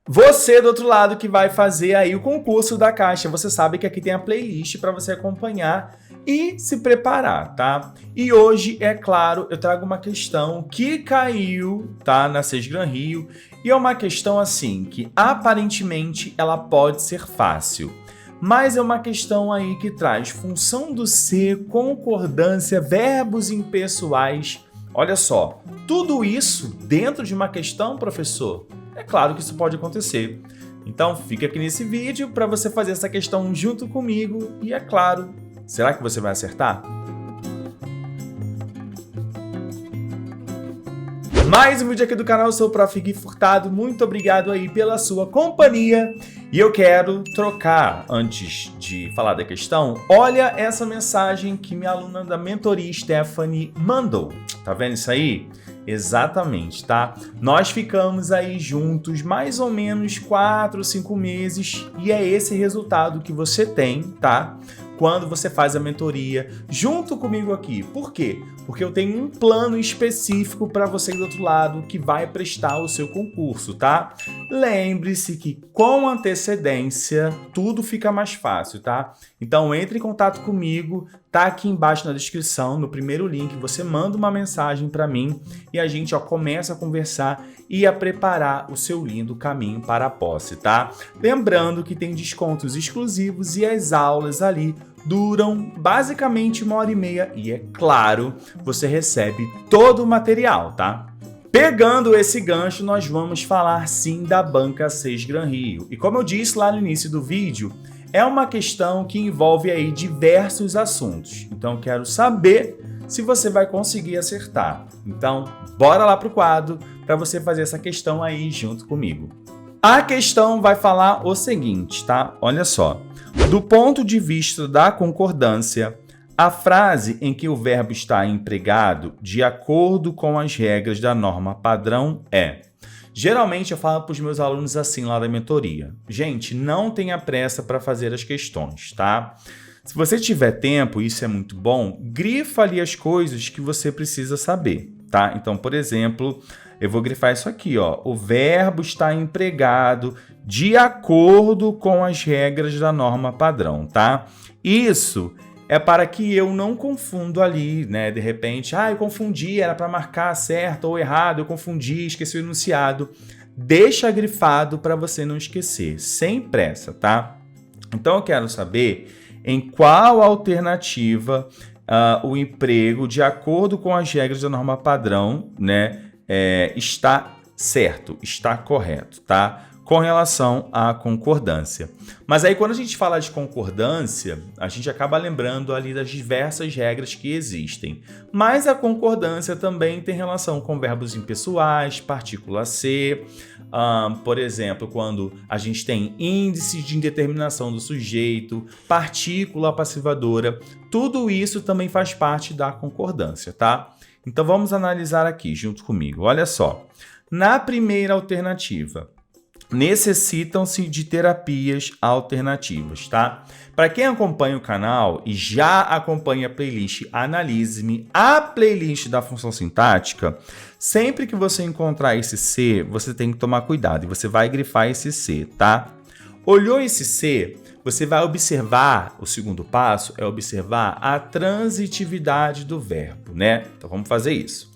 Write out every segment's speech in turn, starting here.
Você do outro lado que vai fazer aí o concurso da Caixa, você sabe que aqui tem a playlist para você acompanhar e se preparar, tá? E hoje, é claro, eu trago uma questão que caiu, tá, na Sesgran Rio, e é uma questão assim, que aparentemente ela pode ser fácil, mas é uma questão aí que traz função do ser, concordância, verbos impessoais. Olha só, tudo isso dentro de uma questão, professor? É claro que isso pode acontecer. Então fica aqui nesse vídeo para você fazer essa questão junto comigo e, é claro, será que você vai acertar? Mais um vídeo aqui do canal, eu sou o Prof. Gui Furtado, muito obrigado aí pela sua companhia. E eu quero trocar, antes de falar da questão, olha essa mensagem que minha aluna da mentoria Stephanie mandou. Tá vendo isso aí? Exatamente, tá? Nós ficamos aí juntos mais ou menos 4 ou 5 meses e é esse resultado que você tem, tá? Quando você faz a mentoria junto comigo aqui. Por quê? Porque eu tenho um plano específico para você do outro lado que vai prestar o seu concurso, tá? Lembre-se que com antecedência tudo fica mais fácil, tá? Então entre em contato comigo, tá aqui embaixo na descrição, no primeiro link, você manda uma mensagem para mim e a gente começa a conversar e a preparar o seu lindo caminho para a posse, tá? Lembrando que tem descontos exclusivos e as aulas ali duram basicamente 1h30 e, é claro, você recebe todo o material, tá? Pegando esse gancho, nós vamos falar sim da banca Sesgran Rio. E como eu disse lá no início do vídeo, é uma questão que envolve aí diversos assuntos. Então eu quero saber se você vai conseguir acertar. Então, bora lá pro quadro para você fazer essa questão aí junto comigo. A questão vai falar o seguinte, tá? Olha só. Do ponto de vista da concordância, a frase em que o verbo está empregado de acordo com as regras da norma padrão é... Geralmente eu falo para os meus alunos assim lá da mentoria. Gente, não tenha pressa para fazer as questões, tá? Se você tiver tempo, isso é muito bom, grifa ali as coisas que você precisa saber, tá? Então, por exemplo, eu vou grifar isso aqui, ó. O verbo está empregado de acordo com as regras da norma padrão, tá? Isso é para que eu não confunda ali, né? De repente, eu confundi, era para marcar certo ou errado, eu confundi, esqueci o enunciado. Deixa grifado para você não esquecer, sem pressa, tá? Então eu quero saber em qual alternativa o emprego, de acordo com as regras da norma padrão, né, está certo, está correto, tá? Com relação à concordância. Mas aí quando a gente fala de concordância, a gente acaba lembrando ali das diversas regras que existem. Mas a concordância também tem relação com verbos impessoais, partícula ser, por exemplo, quando a gente tem índice de indeterminação do sujeito, partícula passivadora, tudo isso também faz parte da concordância, tá? Então vamos analisar aqui junto comigo. Olha só, na primeira alternativa, necessitam-se de terapias alternativas, tá? Para quem acompanha o canal e já acompanha a playlist Analise-me, a playlist da função sintática, sempre que você encontrar esse C, você tem que tomar cuidado e você vai grifar esse C, tá? Olhou esse C, você vai observar, o segundo passo é observar a transitividade do verbo, né? Então vamos fazer isso.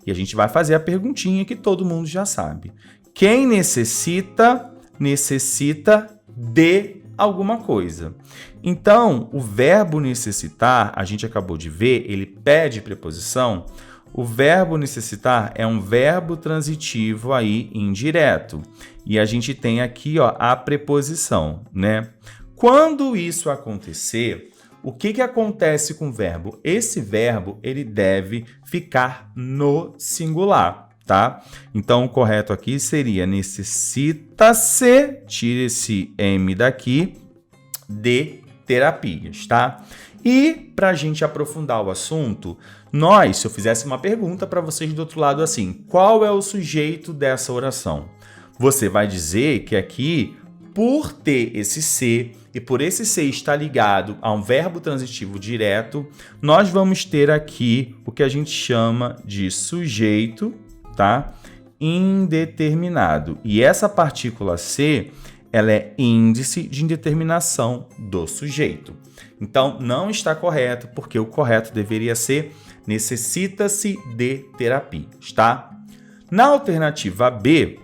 E a gente vai fazer a perguntinha que todo mundo já sabe. Quem necessita, necessita de alguma coisa. Então, o verbo necessitar, a gente acabou de ver, ele pede preposição. O verbo necessitar é um verbo transitivo aí indireto. E a gente tem aqui, ó, a preposição, né? Quando isso acontecer, o que acontece com o verbo? Esse verbo, ele deve ficar no singular. Tá? Então, o correto aqui seria necessita-se, tira esse M daqui, de terapias, tá? E, para a gente aprofundar o assunto, se eu fizesse uma pergunta para vocês do outro lado assim, qual é o sujeito dessa oração? Você vai dizer que aqui, por ter esse ser e por esse ser estar ligado a um verbo transitivo direto, nós vamos ter aqui o que a gente chama de sujeito, tá? indeterminado. E essa partícula C, ela é índice de indeterminação do sujeito. Então, não está correto, porque o correto deveria ser necessita-se de terapia, tá? Na alternativa B,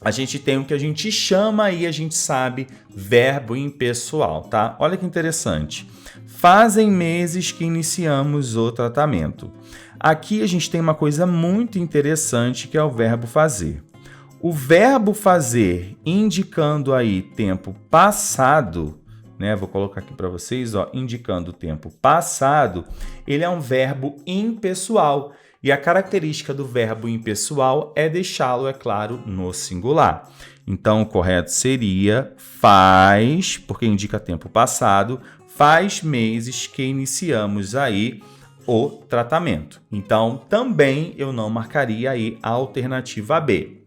a gente tem o que a gente chama aí, a gente sabe, verbo impessoal, tá? Olha que interessante. Fazem meses que iniciamos o tratamento. Aqui a gente tem uma coisa muito interessante que é o verbo fazer. O verbo fazer, indicando aí tempo passado, né? Vou colocar aqui para vocês, ó, indicando o tempo passado, ele é um verbo impessoal. E a característica do verbo impessoal é deixá-lo, é claro, no singular. Então, o correto seria faz, porque indica tempo passado, faz meses que iniciamos aí o tratamento. Então, também eu não marcaria aí a alternativa B.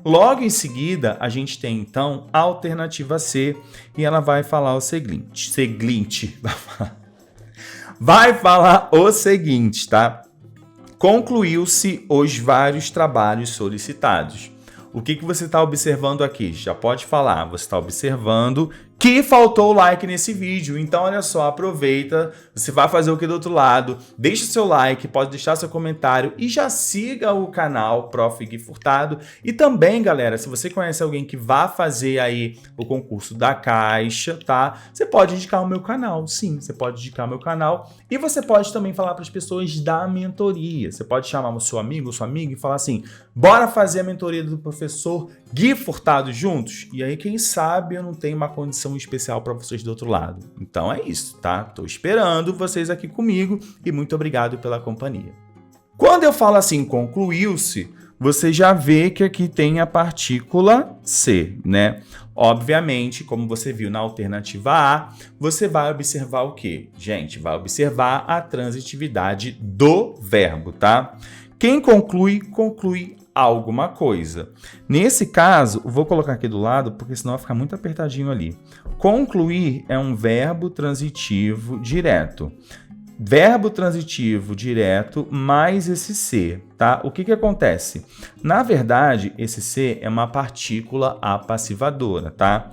Logo em seguida, a gente tem, então, a alternativa C, e ela vai falar o seguinte, vai falar o seguinte, tá? Concluiu-se os vários trabalhos solicitados. O que você está observando aqui? Já pode falar, você está observando que faltou o like nesse vídeo. Então, olha só, aproveita, você vai fazer o que do outro lado, deixa seu like, pode deixar seu comentário e já siga o canal Prof. Gui Furtado. E também, galera, se você conhece alguém que vá fazer aí o concurso da Caixa, tá? Você pode indicar o meu canal, sim, você pode indicar o meu canal. E você pode também falar para as pessoas da mentoria. Você pode chamar o seu amigo, sua amiga e falar assim, bora fazer a mentoria do professor Gui Furtado juntos? E aí, quem sabe eu não tenho uma condição especial para vocês do outro lado. Então é isso, tá? Tô esperando vocês aqui comigo e muito obrigado pela companhia. Quando eu falo assim, concluiu-se, você já vê que aqui tem a partícula C, né? Obviamente, como você viu na alternativa A, você vai observar o quê? Gente, vai observar a transitividade do verbo, tá? Quem conclui, conclui alguma coisa. Nesse caso, vou colocar aqui do lado, porque senão vai ficar muito apertadinho ali. Concluir é um verbo transitivo direto. Verbo transitivo direto mais esse ser, tá? O que acontece? Na verdade, esse ser é uma partícula apassivadora, tá?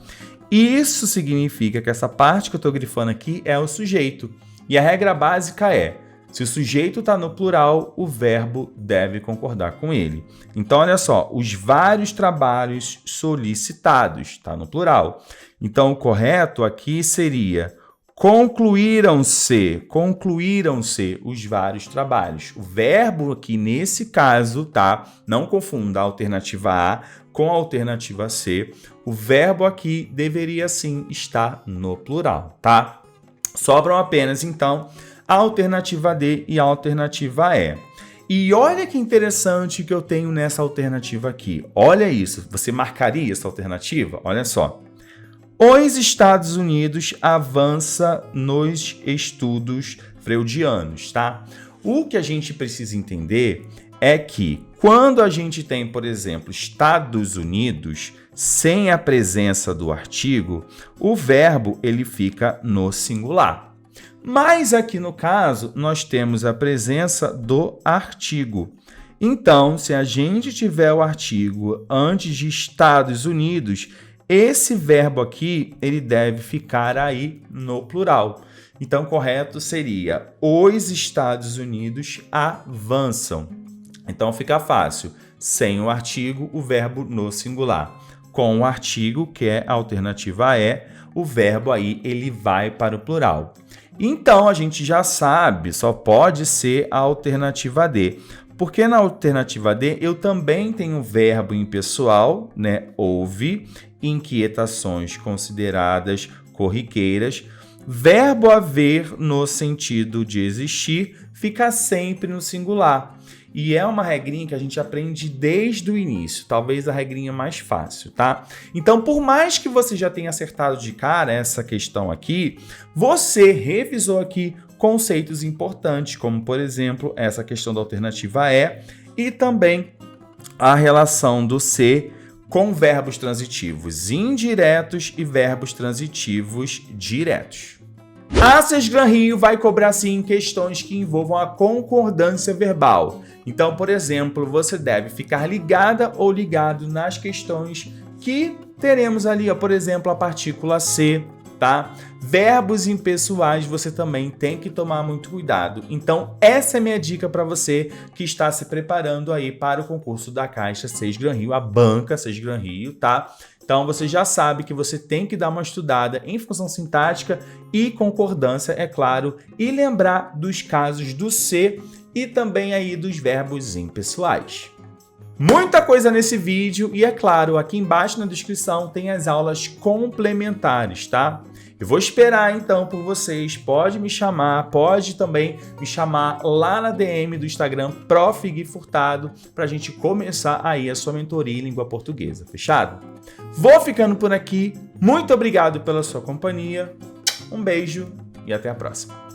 Isso significa que essa parte que eu estou grifando aqui é o sujeito. E a regra básica é, se o sujeito está no plural, o verbo deve concordar com ele. Então, olha só, os vários trabalhos solicitados, está no plural. Então, o correto aqui seria concluíram-se os vários trabalhos. O verbo aqui, nesse caso, tá? Não confunda a alternativa A com a alternativa C. O verbo aqui deveria, sim, estar no plural, tá? Sobram apenas, então, a alternativa D e a alternativa E. E olha que interessante que eu tenho nessa alternativa aqui. Olha isso. Você marcaria essa alternativa? Olha só. Os Estados Unidos avança nos estudos freudianos, tá? O que a gente precisa entender é que quando a gente tem, por exemplo, Estados Unidos, sem a presença do artigo, o verbo ele fica no singular. Mas aqui no caso, nós temos a presença do artigo. Então, se a gente tiver o artigo antes de Estados Unidos, esse verbo aqui, ele deve ficar aí no plural. Então, correto seria, os Estados Unidos avançam. Então, fica fácil. Sem o artigo, o verbo no singular. Com o artigo, que é a alternativa E, o verbo aí, ele vai para o plural. Então, a gente já sabe, só pode ser a alternativa D. Porque na alternativa D, eu também tenho verbo impessoal, né? Houve inquietações consideradas corriqueiras. Verbo haver, no sentido de existir, fica sempre no singular. E é uma regrinha que a gente aprende desde o início, talvez a regrinha mais fácil, tá? Então, por mais que você já tenha acertado de cara essa questão aqui, você revisou aqui conceitos importantes, como, por exemplo, essa questão da alternativa E e também a relação do ser com verbos transitivos indiretos e verbos transitivos diretos. A Sesgran Rio vai cobrar sim questões que envolvam a concordância verbal. Então, por exemplo, você deve ficar ligada ou ligado nas questões que teremos ali, ó, por exemplo, a partícula C, tá? Verbos impessoais você também tem que tomar muito cuidado. Então, essa é a minha dica para você que está se preparando aí para o concurso da Caixa Sesgran Rio, a banca Sesgran Rio, tá? Então, você já sabe que você tem que dar uma estudada em função sintática e concordância, é claro, e lembrar dos casos do C e também aí dos verbos impessoais. Muita coisa nesse vídeo e, é claro, aqui embaixo na descrição tem as aulas complementares, tá? Eu vou esperar, então, por vocês. Pode me chamar, pode também me chamar lá na DM do Instagram, Prof. Gui Furtado, para a gente começar aí a sua mentoria em língua portuguesa. Fechado? Vou ficando por aqui. Muito obrigado pela sua companhia. Um beijo e até a próxima.